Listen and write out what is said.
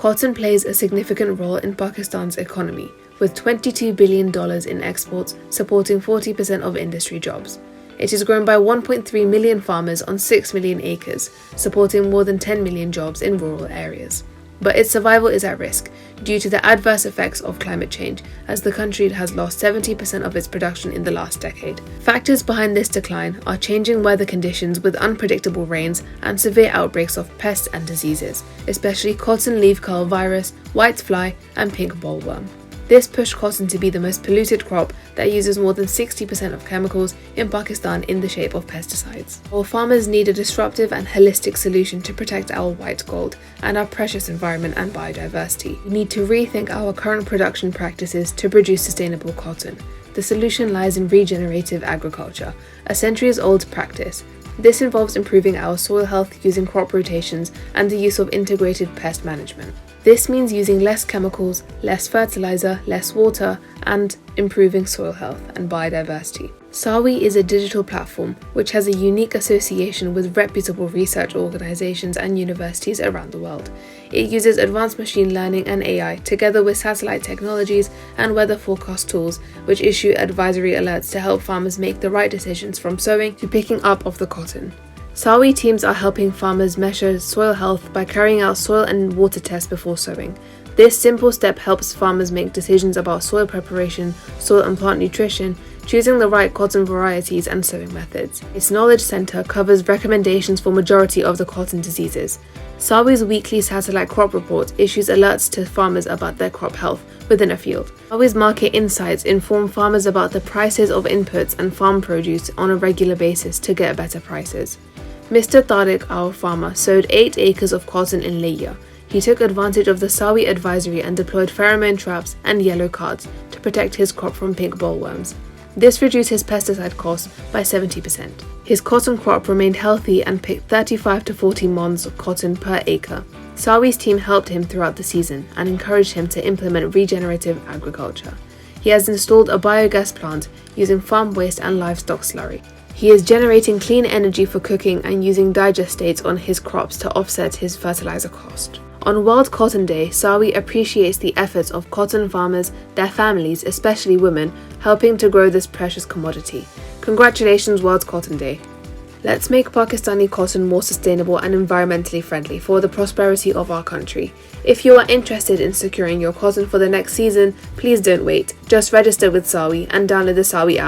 Cotton plays a significant role in Pakistan's economy, with $22 billion in exports supporting 40% of industry jobs. It is grown by 1.3 million farmers on 6 million acres, supporting more than 10 million jobs in rural areas. But its survival is at risk due to the adverse effects of climate change, as the country has lost 70% of its production in the last decade. Factors behind this decline are changing weather conditions with unpredictable rains and severe outbreaks of pests and diseases, especially cotton leaf curl virus, white fly, and pink bollworm. This pushed cotton to be the most polluted crop that uses more than 60% of chemicals in Pakistan in the shape of pesticides. While farmers need a disruptive and holistic solution to protect our white gold and our precious environment and biodiversity, we need to rethink our current production practices to produce sustainable cotton. The solution lies in regenerative agriculture, a centuries-old practice. This involves improving our soil health using crop rotations and the use of integrated pest management. This means using less chemicals, less fertilizer, less water, and improving soil health and biodiversity. SAWiE is a digital platform which has a unique association with reputable research organizations and universities around the world. It uses advanced machine learning and AI together with satellite technologies and weather forecast tools, which issue advisory alerts to help farmers make the right decisions from sowing to picking up of the cotton. SAWiE teams are helping farmers measure soil health by carrying out soil and water tests before sowing. This simple step helps farmers make decisions about soil preparation, soil and plant nutrition, choosing the right cotton varieties and sowing methods. Its knowledge center covers recommendations for majority of the cotton diseases. SAWiE's weekly satellite crop report issues alerts to farmers about their crop health within a field. SAWiE's market insights inform farmers about the prices of inputs and farm produce on a regular basis to get better prices. Mr. Tariq, our farmer, sowed 8 acres of cotton in Layya. He took advantage of the SAWiE advisory and deployed pheromone traps and yellow cards to protect his crop from pink bollworms. This reduced his pesticide costs by 70%. His cotton crop remained healthy and picked 35 to 40 mons of cotton per acre. SAWiE's team helped him throughout the season and encouraged him to implement regenerative agriculture. He has installed a biogas plant using farm waste and livestock slurry. He is generating clean energy for cooking and using digestates on his crops to offset his fertilizer cost. On World Cotton Day, SAWiE appreciates the efforts of cotton farmers, their families, especially women, helping to grow this precious commodity. Congratulations, World Cotton Day! Let's make Pakistani cotton more sustainable and environmentally friendly for the prosperity of our country. If you are interested in securing your cotton for the next season, please don't wait. Just register with SAWiE and download the SAWiE app.